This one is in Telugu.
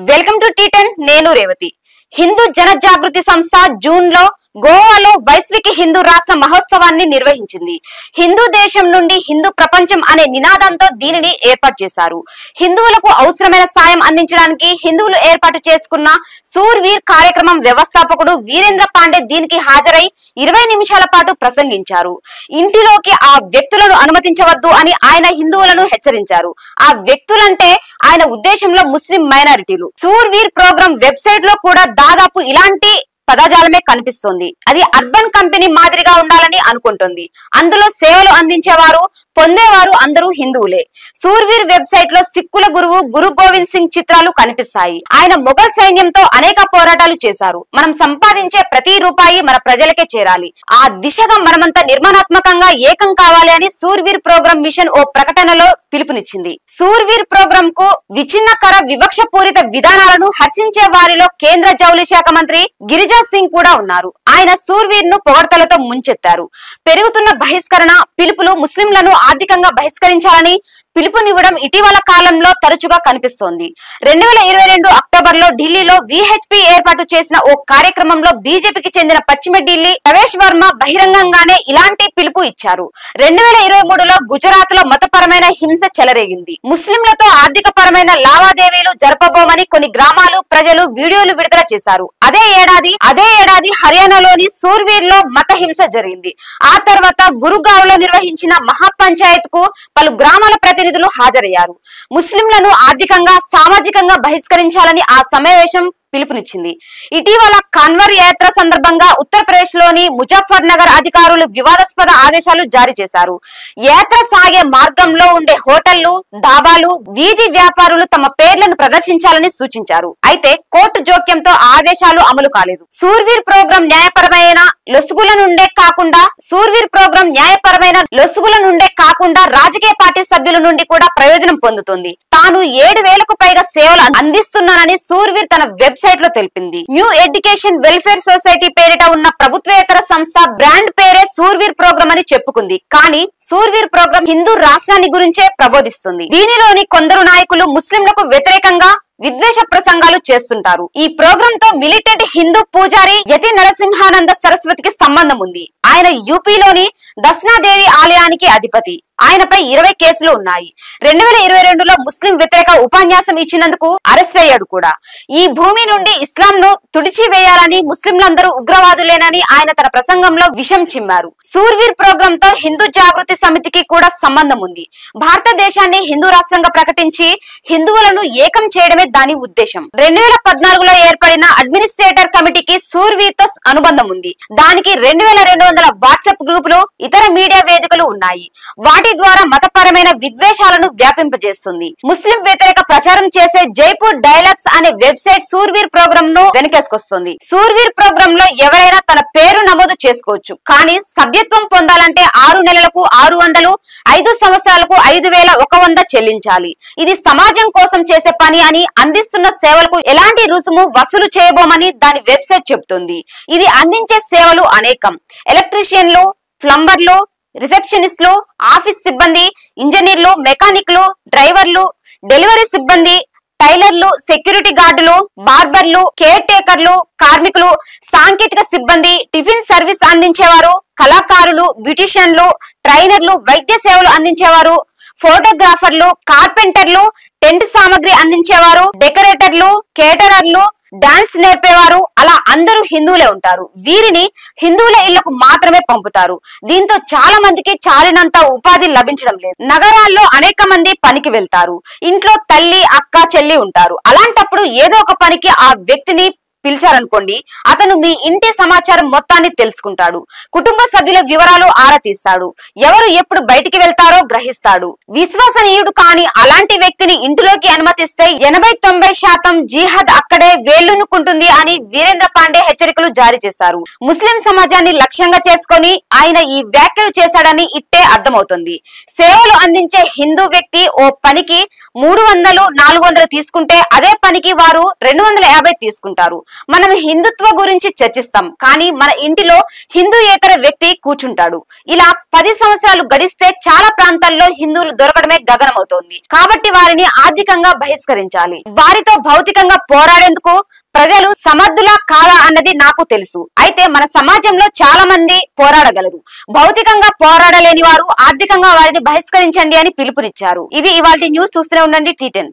వెల్కమ్ టు టీ10 నేను రేవతి. హిందూ జన జాగృతి సంస్థ జూన్ లో గోవాలో వైశ్విక హిందూ రాష్ట్ర మహోత్సవాన్ని నిర్వహించింది. హిందూ దేశం నుండి హిందూ ప్రపంచం అనే నినాదంతో దీనిని ఏర్పాటు చేశారు. హిందువులకు అవసరమైన సాయం అందించడానికి హిందువులు ఏర్పాటు చేసుకున్న సూర్వీర్ కార్యక్రమం వ్యవస్థాపకుడు వీరేంద్ర పాండే దీనికి హాజరై 20 నిమిషాల పాటు ప్రసంగించారు. ఇంటిలోకి ఆ వ్యక్తులను అనుమతించవద్దు అని ఆయన హిందువులను హెచ్చరించారు. ఆ వ్యక్తులంటే ఆయన ఉద్దేశంలో ముస్లిం మైనారిటీలు. సూర్వీర్ ప్రోగ్రాం వెబ్సైట్ లో కూడా దాదాపు ఇలాంటి పదజాలమే కనిపిస్తోంది. అది అర్బన్ కంపెనీ మాదిరిగా ఉండాలని అనుకుంటుంది. అందులో సేవలు అందించేవారు పొందేవారు అందరూ హిందువులే. సూర్వీర్ వెబ్సైట్ లో సిక్కుల గురువు గురు గోవింద్ సింగ్ చిత్రాలు కనిపిస్తాయి. ఆయన మొఘల్ సైన్యంతో అనేక పోరాటాలు చేశారు. మనం సంపాదించే ప్రతి రూపాయి మన ప్రజలకే చేరాలి. ఆ దిశగా మనమంతా నిర్మాణాత్మకంగా ఏకం కావాలి అని సూర్వీర్ ప్రోగ్రాం మిషన్ ఓ ప్రకటనలో పిలుపునిచ్చింది. సూర్వీర్ ప్రోగ్రాం కు విచ్ఛిన్నకర వివక్షపూరిత విధానాలను హర్షించే వారిలో కేంద్ర జౌళి శాఖ మంత్రి గిరిజా సింగ్ కూడా ఉన్నారు. ఆయన సూర్వీర్ ను పొగడ్తలతో ముంచెత్తారు. పెరుగుతున్న బహిష్కరణ పిలుపులు ముస్లింలను ఆర్థికంగా బహిష్కరించాలని పిలుపునివ్వడం ఇటీవల కాలంలో తరచుగా కనిపిస్తోంది. 2022 అక్టోబర్ లో ఢిల్లీలో విహెచ్పి ఏర్పాటు చేసిన ఓ కార్యక్రమంలో బీజేపీకి చెందిన పశ్చిమ ఢిల్లీ ప్రవేశ్ వర్మ బహిరంగంగానే ఇలాంటి పిలుపు ఇచ్చారు. 2023లో గుజరాత్ లో మతపరమైన హింస చెలరేగింది. ముస్లింలతో ఆర్థిక పరమైన లావాదేవీలు జరపబోమని కొన్ని గ్రామాలు ప్రజలు వీడియోలు విడుదల చేశారు. అదే ఏడాది హర్యానాలోని సూర్వీర్ లో మత హింస జరిగింది. ఆ తర్వాత గురుగావ్ లో నిర్వహించిన మహాపంచాయత్ కు పలు గ్రామాల ప్రతినిధులు హాజరయ్యారు. ముస్లింలను ఆర్థికంగా సామాజికంగా బహిష్కరించాలని ఆ సమావేశం పిలుపునిచ్చింది. ఇటీవల కన్వర్ యాత్ర సందర్భంగా ఉత్తరప్రదేశ్ లోని ముజఫర్ నగర్ అధికారులు వివాదాస్పద ఆదేశాలు జారీ చేశారు. యాత్ర సాగే మార్గంలో ఉండే హోటళ్లు, ధాబాలు, వీధి వ్యాపారులు తమ పేర్లను ప్రదర్శించాలని సూచించారు. అయితే కోర్టు జోక్యంతో ఆదేశాలు అమలు కాలేదు. సూర్వీర్ ప్రోగ్రాం న్యాయపరమైన లొసుగుల నుండే కాకుండా రాజకీయ పార్టీ సభ్యుల నుండి కూడా ప్రయోజనం పొందుతుంది. తాను 7,000కు పైగా సేవలు అందిస్తున్నానని సూర్వీర్ తన వెబ్సైట్ లో తెలిపింది. న్యూ ఎడ్యుకేషన్ వెల్ఫేర్ సొసైటీ పేరిట ఉన్న ప్రభుత్వేతర సంస్థ బ్రాండ్ పేరే సూర్వీర్ ప్రోగ్రాం అని చెప్పుకుంది. కానీ సూర్వీర్ ప్రోగ్రాం హిందూ రాష్ట్రాన్ని గురించే ప్రబోధిస్తుంది. దీనిలోని కొందరు నాయకులు ముస్లింలకు వ్యతిరేకంగా విద్వేష ప్రసంగాలు చేస్తుంటారు. ఈ ప్రోగ్రాం తో మిలిటెంట్ హిందూ పూజారి యతి నరసింహానంద సరస్వతికి సంబంధం ఉంది. ఆయన యూపీలోని దస్నాదేవి ఆలయానికి అధిపతి. ఆయనపై 20 కేసులు ఉన్నాయి. 2022లో ముస్లిం వ్యతిరేక ఉపన్యాసం ఇచ్చినందుకు అరెస్ట్ అయ్యాడు కూడా. ఈ భూమి నుండి ఇస్లాం ను తుడిచివేయాలని ముస్లింలందరూ ఉగ్రవాదులేనని ఆయన తన ప్రసంగంలో విషం చిమ్మారు. సూర్వీర్ ప్రోగ్రాం తో హిందూ జాగృతి సమితికి కూడా సంబంధం ఉంది. భారతదేశాన్ని హిందూ రాష్ట్రంగా ప్రకటించి హిందువులను ఏకం చేయడమే దాని ఉద్దేశం. 2014లో ఏర్పడిన అడ్మినిస్ట్రేటర్ కమిటీకి సూర్వీర్ తో అనుబంధం ఉంది. దానికి 2200 వాట్సాప్ గ్రూపులు, ఇతర మీడియా వేదికలు ఉన్నాయి. వాటి ద్వారా మతపరమైన విద్వేషాలను వ్యాపింపజేస్తుంది. ముస్లిం వ్యతిరేక ప్రచారం చేసే జైపూర్ డైలాగ్స్ అనే వెబ్సైట్ సూర్వీర్ ప్రోగ్రాం ను వెనకేసుకొస్తుంది. సూర్వీర్ ప్రోగ్రాం లో ఎవరైనా తన పేరు నమోదు చేసుకోవచ్చు. కానీ సభ్యత్వం పొందాలంటే 6 నెలలకు 600, 5 సంవత్సరాలకు 5,100 చెల్లించాలి. ఇది సమాజం కోసం చేసే పని అని, అందిస్తున్న సేవలకు ఎలాంటి రుసుము వసూలు చేయబోమని దాని వెబ్సైట్ చెబుతుంది. ఇది అందించే సేవలు అనేకం. ఎలక్ట్రీషియన్లు, ప్లంబర్లు, రిసెప్షనిస్టులు, ఆఫీస్ సిబ్బంది, ఇంజనీర్లు, మెకానిక్లు, డ్రైవర్లు, డెలివరీ సిబ్బంది, టైలర్లు, సెక్యూరిటీ గార్డులు, బార్బర్లు, కేర్ టేకర్లు, కార్మికులు, సాంకేతిక సిబ్బంది, టిఫిన్ సర్వీస్ అందించేవారు, కళాకారులు, బ్యూటిషియన్లు, ట్రైనర్లు, వైద్య సేవలు అందించేవారు, ఫోటోగ్రాఫర్లు, కార్పెంటర్లు, టెంట్ సామాగ్రి అందించేవారు, డెకరేటర్లు, కేటరర్లు, డాన్స్ నేర్పేవారు, అలా అందరూ హిందువులే ఉంటారు. వీరిని హిందువుల ఇళ్లకు మాత్రమే పంపుతారు. దీంతో చాలా మందికి చాలినంత ఉపాధి లభించడం లేదు. నగరాల్లో అనేక మంది పనికి వెళ్తారు. ఇంట్లో తల్లి, అక్క, చెల్లి ఉంటారు. అలాంటప్పుడు ఏదో ఒక పనికి ఆ వ్యక్తిని పిలిచారనుకోండి, అతను మీ ఇంటి సమాచారం మొత్తాన్ని తెలుసుకుంటాడు. కుటుంబ సభ్యుల వివరాలు ఆరా తీస్తాడు. ఎవరు ఎప్పుడు బయటికి వెళ్తారో గ్రహిస్తాడు. విశ్వసనీయుడు కాని అలాంటి వ్యక్తిని ఇంటిలోకి అనుమతిస్తే 80-90% జిహాద్ అక్కడే వేళ్లునుకుంటుంది అని వీరేంద్ర పాండే హెచ్చరికలు జారీ చేశారు. ముస్లిం సమాజాన్ని లక్ష్యంగా చేసుకొని ఆయన ఈ వ్యాఖ్యలు చేశాడని ఇట్టే అర్థమవుతుంది. సేవలు అందించే హిందూ వ్యక్తి ఓ పనికి 300-400 తీసుకుంటే అదే పనికి వారు 250 తీసుకుంటారు. మనం హిందుత్వ గురించి చర్చిస్తాం, కానీ మన ఇంటిలో హిందూయేతర వ్యక్తి కూర్చుంటాడు. ఇలా 10 సంవత్సరాలు గడిస్తే చాలా ప్రాంతాల్లో హిందువులు దొరకడమే గగనమవుతోంది. కాబట్టి వారిని ఆర్థికంగా బహిష్కరించాలి. వారితో భౌతికంగా పోరాడేందుకు ప్రజలు సమర్థులా కాదా అన్నది నాకు తెలుసు. అయితే మన సమాజంలో చాలా మంది పోరాడగలరు. భౌతికంగా పోరాడలేని వారు ఆర్థికంగా వారిని బహిష్కరించండి అని పిలుపునిచ్చారు. ఇది ఇవాల్టి న్యూస్. చూస్తూనే ఉండండి T10.